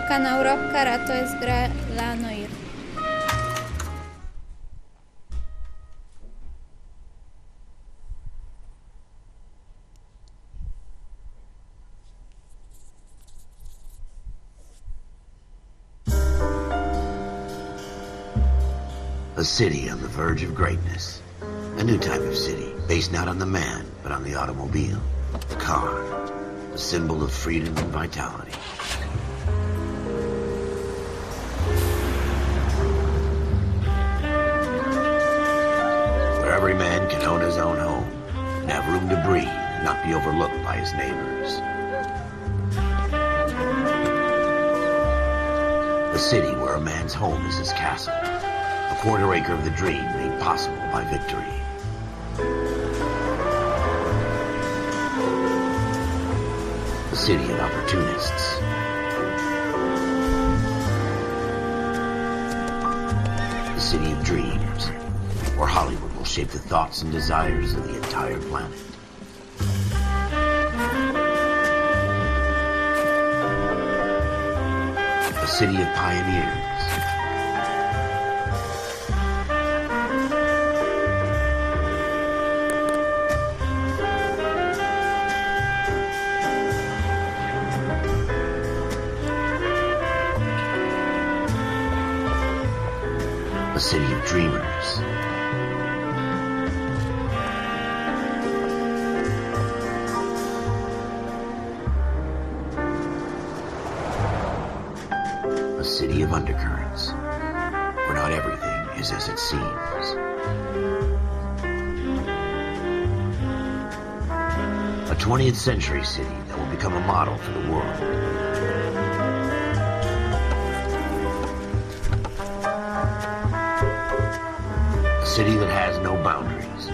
kanał Robkar, a to jest gra dla Noire. A city on the verge of greatness. A new type of city, based not on the man, but on the automobile. The car. A symbol of freedom and vitality. Where every man can own his own home, and have room to breathe, and not be overlooked by his neighbors. A city where a man's home is his castle. A quarter acre of the dream made possible by victory. A city of opportunists. A city of dreams, where Hollywood will shape the thoughts and desires of the entire planet. A city of pioneers. A city of dreamers. A city of undercurrents, where not everything is as it seems. A 20th century city that will become a model for the world. A city that has no boundaries,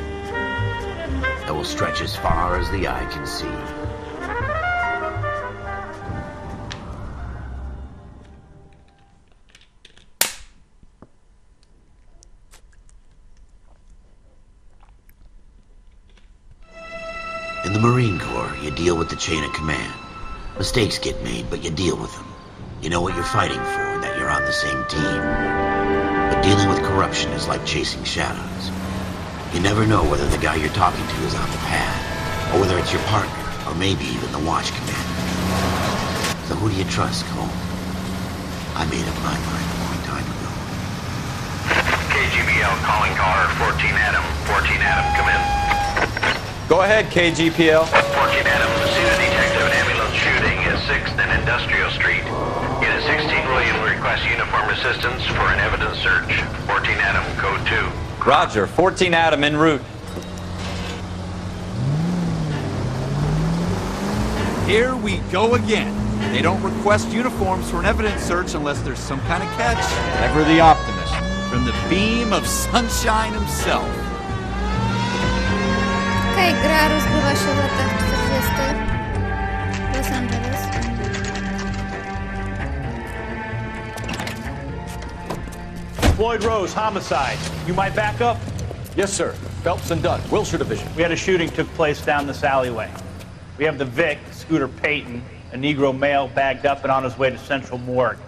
that will stretch as far as the eye can see. In the Marine Corps, you deal with the chain of command. Mistakes get made, but you deal with them. You know what you're fighting for, that you're on the same team. But dealing with corruption is like chasing shadows. You never know whether the guy you're talking to is on the pad, or whether it's your partner, or maybe even the watch commander. So who do you trust, Cole? I made up my mind a long time ago. KGBL calling caller 14 Adam. 14 Adam, come in. Go ahead, KGPL. 14 Adam, see the detective in ambulance shooting at 6th and Industrial Street. Unit 16 William requests uniform assistance for an evidence search. 14 Adam, code 2. Roger, 14 Adam en route. Here we go again. They don't request uniforms for an evidence search unless there's some kind of catch. Ever the optimist. From the beam of sunshine himself. Okej, gra rozgrywa się w latach 40. Los Angeles. Floyd Rose, homicide. You might back up? Yes, sir. Phelps and Dunn, Wilshire Division. We had a shooting took place down this alleyway. We have the Vic, Scooter Payton, a Negro male bagged up and on his way to Central Morgue.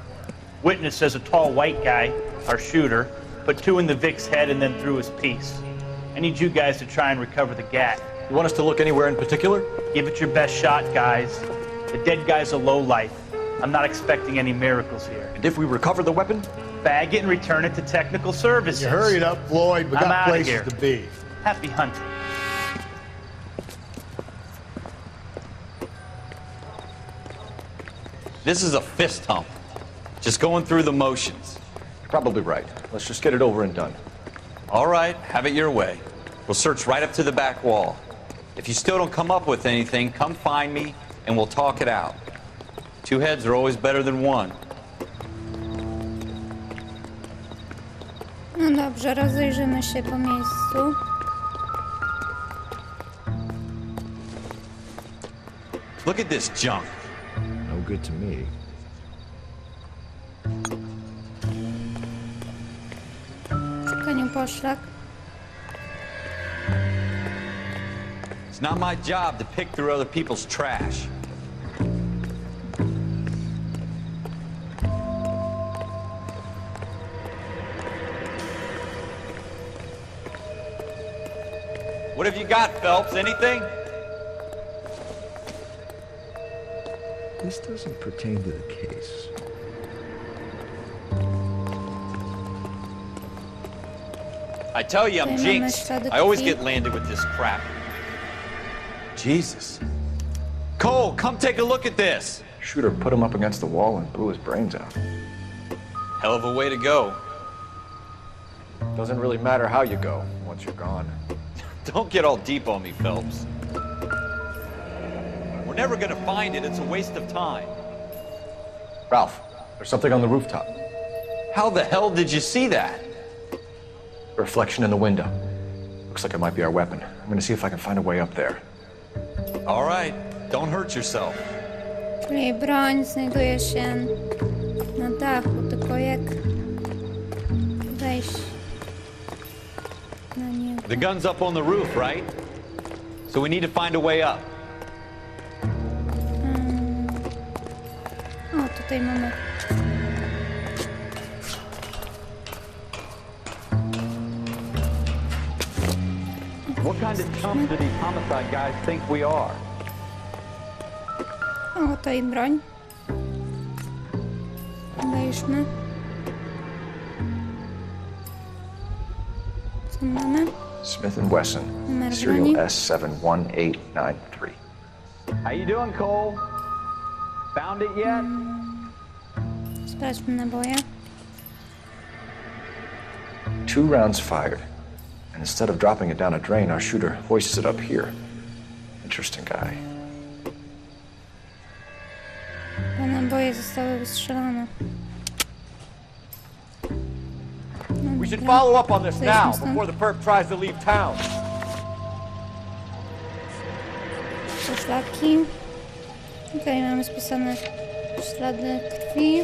Witness says a tall white guy, our shooter, put 2 in the Vic's head and then threw his piece. I need you guys to try and recover the gat. You want us to look anywhere in particular? Give it your best shot, guys. The dead guy's a lowlife. I'm not expecting any miracles here. And if we recover the weapon? Bag it and return it to technical services. You hurry it up, Floyd. We I'm got outta places here. to be. Happy hunting. This is a fist hump. Just going through the motions. You're probably right. Let's just get it over and done. All right, have it your way. We'll search right up to the back wall. If you still don't come up with anything, come find me and we'll talk it out. 2 heads are always better than 1. No dobrze, rozejrzymy się po miejscu. Look at this junk. No good to me. Szukaniu poszlak. It's not my job to pick through other people's trash. What have you got, Phelps? Anything? This doesn't pertain to the case. I tell you, I'm Tutaj mamy jinxed. ślady I always krwi. get landed with this crap. Jesus. Cole, come take a look at this. Shooter put him up against the wall and blew his brains out. Hell of a way to go. Doesn't really matter how you go once you're gone. Don't get all deep on me, Phelps. We're never gonna find it. It's a waste of time. Ralph, there's something on the rooftop. How the hell did you see that? A reflection in the window. Looks like it might be our weapon. I'm gonna see if I can find a way up there. All right. Don't hurt yourself. Czyli broń znajduje się na dachu, tylko jak wejść na niego. The gun's up on the roof, right? So we need to find a way up. O, tutaj mamy. What kind of chumps do these homicide guys think we are? O, to i broń. Wejdźmy. Co mamy? Smith & Wesson, Numer serial broni. S71893. How you doing, Cole? Found it yet? Sprawdźmy naboje. 2 rounds fired. And instead of dropping it down a drain, our shooter hoists it up here. Interesting guy. Te naboje zostały wystrzelone. No, We should dobra. follow up on this Zejdźmy now, stąd. before the perp tries to leave town. Poszlaki. Tutaj mamy spisane ślady krwi.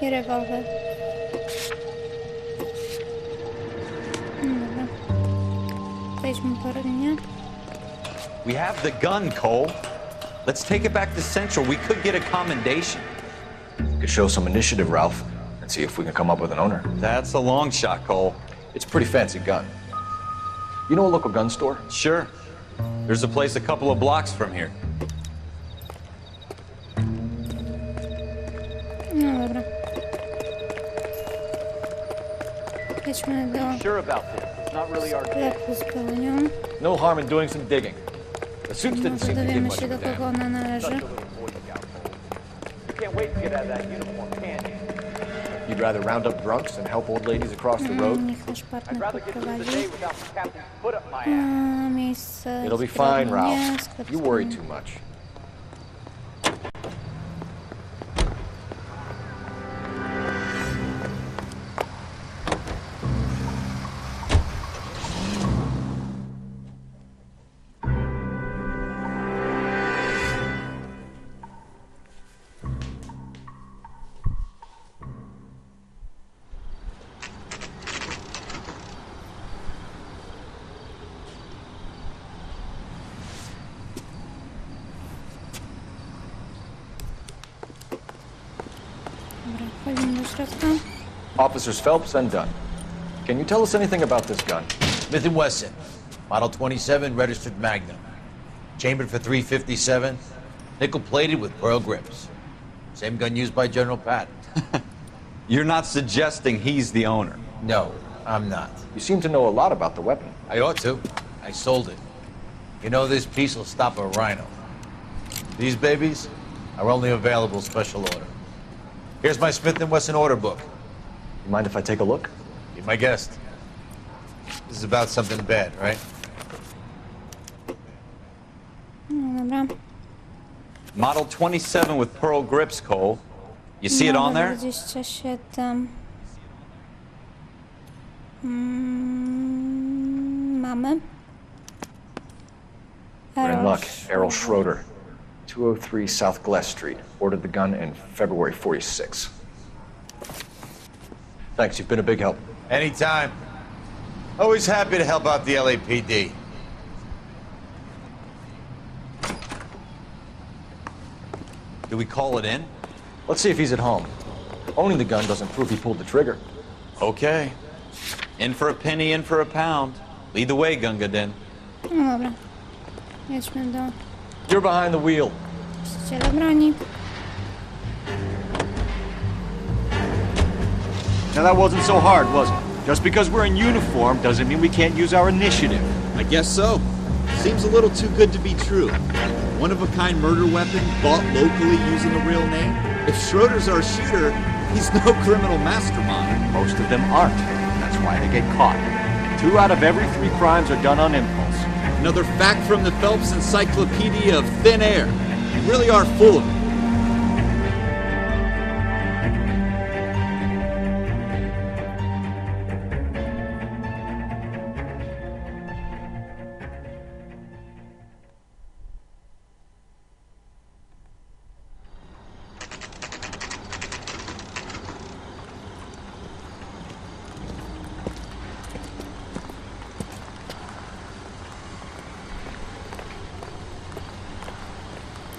I rewolwer. No dobra. Wejdźmy po linie. We have the gun, Cole. Let's take it back to Central. We could get a commendation. Could show some initiative, Ralph, and see if we can come up with an owner. That's a long shot, Cole. It's a pretty fancy gun. You know a local gun store? Sure. There's a place a couple of blocks from here. No dobra. Jedźmy do Sure about this. It's not really our sklepu z bronią. No harm in doing some digging. The suits didn't Może seem to give dowiemy much się, of a do kogo damn. ona należy. You can't wait to get out of that uniform, can you? You'd rather round up drunks than help old ladies across the road? Niech nasz partner poprowadzi. without the captain's foot up my Miejsce It'll be zbrodni fine, nie, Ralph. sklep You z worry bronią. too much. Dobra, wchodzimy do środka. Officers Phelps and Dunn. Can you tell us anything about this gun? Smith & Wesson, Model 27, registered Magnum. Chambered for .357, nickel-plated with pearl grips. Same gun used by General Patton. You're not suggesting he's the owner. No, I'm not. You seem to know a lot about the weapon. I ought to. I sold it. You know, this piece will stop a rhino. These babies are only available special order. Here's my Smith & Wesson order book. You mind if I take a look? Be my guest. This is about something bad, right? No dobra. Model 27 with pearl grips, Cole. You see it on there? 27. Mamy. We're in luck. Errol Schroeder, 203 South Glass Street. Ordered the gun in February '46. Thanks, you've been a big help. Anytime. Always happy to help out the LAPD. Do we call it in? Let's see if he's at home. Owning the gun doesn't prove he pulled the trigger. Okay. In for a penny, in for a pound. Lead the way, Gunga Din. No dobra. Jedźmy do You're behind the wheel. właściciela broni. Now that wasn't so hard, was it? Just because we're in uniform doesn't mean we can't use our initiative. I guess so. Seems a little too good to be true. One-of-a-kind murder weapon bought locally using a real name? If Schroeder's our shooter, he's no criminal mastermind. Most of them aren't. That's why they get caught. And 2 out of every 3 crimes are done on impulse. Another fact from the Phelps Encyclopedia of Thin Air. You really are full of it.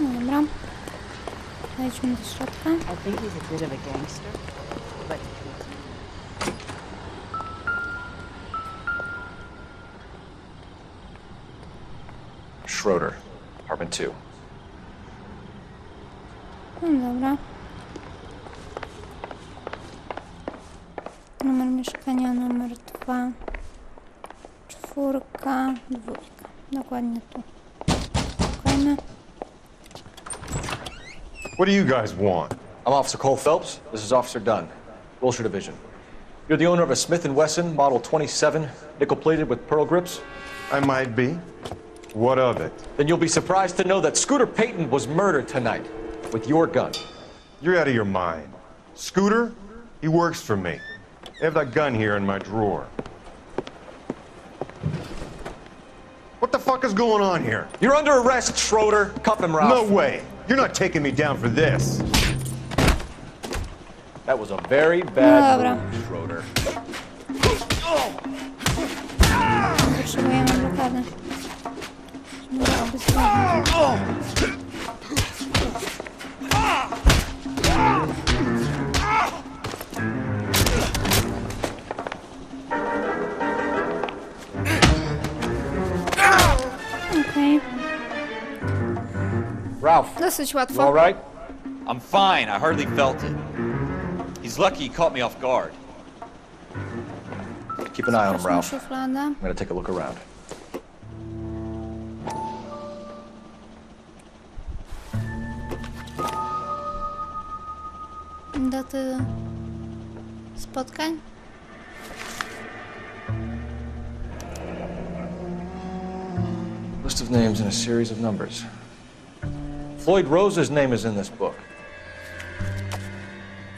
No dobra. Wejdźmy do środka. I think he's a bit of a gangster, but Schroeder, apartment 2. No dobra. Numer mieszkania numer 2. 4, 2. Dokładnie tu. Szukajmy. What do you guys want? I'm Officer Cole Phelps. This is Officer Dunn, Wilshire Division. You're the owner of a Smith & Wesson Model 27, nickel-plated with pearl grips? I might be. What of it? Then you'll be surprised to know that Scooter Payton was murdered tonight with your gun. You're out of your mind. Scooter? He works for me. I have that gun here in my drawer. What the fuck is going on here? You're under arrest, Schroeder. Cuff him, Ralph. No way! You're not taking me down for this. That was a very bad Dobra. move, Schroeder. Potrzebujemy blokady. Żeby dałoby sprawę. Okej. Ralph, Dosyć you łatwo. all right? I'm fine. I hardly felt it. He's lucky he caught me off guard. Keep an eye on him, Proszę, Ralph. szuflada. I'm gonna take a look around. Daty spotkań. List of names and a series of numbers. Floyd Rose's name is in this book.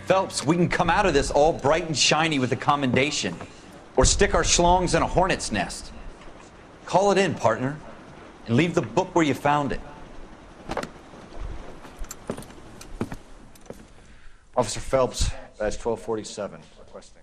Phelps, we can come out of this all bright and shiny with a commendation. Or stick our schlongs in a hornet's nest. Call it in, partner. And leave the book where you found it. Officer Phelps, badge 1247, requesting.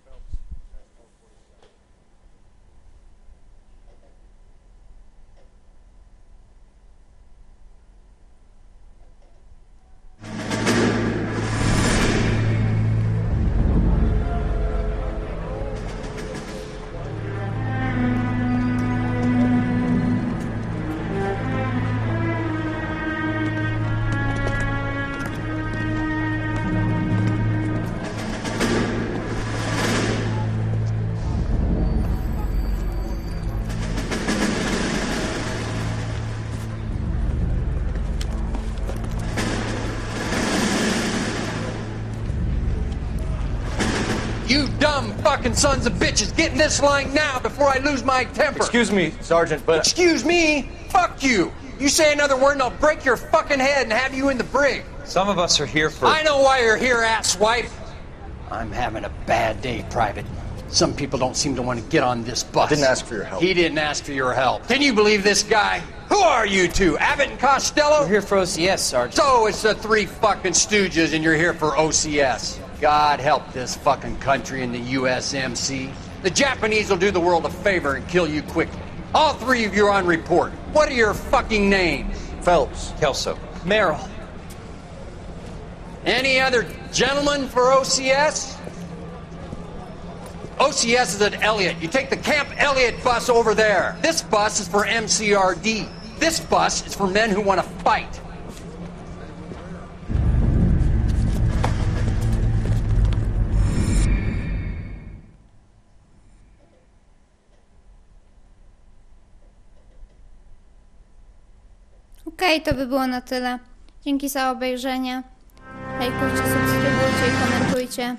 You dumb fucking sons of bitches, get in this line now before I lose my temper. Excuse me, Sergeant, but... Excuse me? Fuck you. You say another word and I'll break your fucking head and have you in the brig. Some of us are here for... I know why you're here, asswipe. I'm having a bad day, Private. Some people don't seem to want to get on this bus. I didn't ask for your help. He didn't ask for your help. Can you believe this guy? Who are you two? Abbott and Costello? We're here for OCS, Sergeant. So it's the 3 fucking stooges and you're here for OCS. God help this fucking country and the USMC. The Japanese will do the world a favor and kill you quickly. All 3 of you are on report. What are your fucking names? Phelps. Kelso. Merrill. Any other gentlemen for OCS? OCS is at Elliott. You take the Camp Elliott bus over there. This bus is for MCRD. This bus is for men who want to fight. Okej, to by było na tyle. Dzięki za obejrzenie. Lajkujcie, subskrybujcie i komentujcie.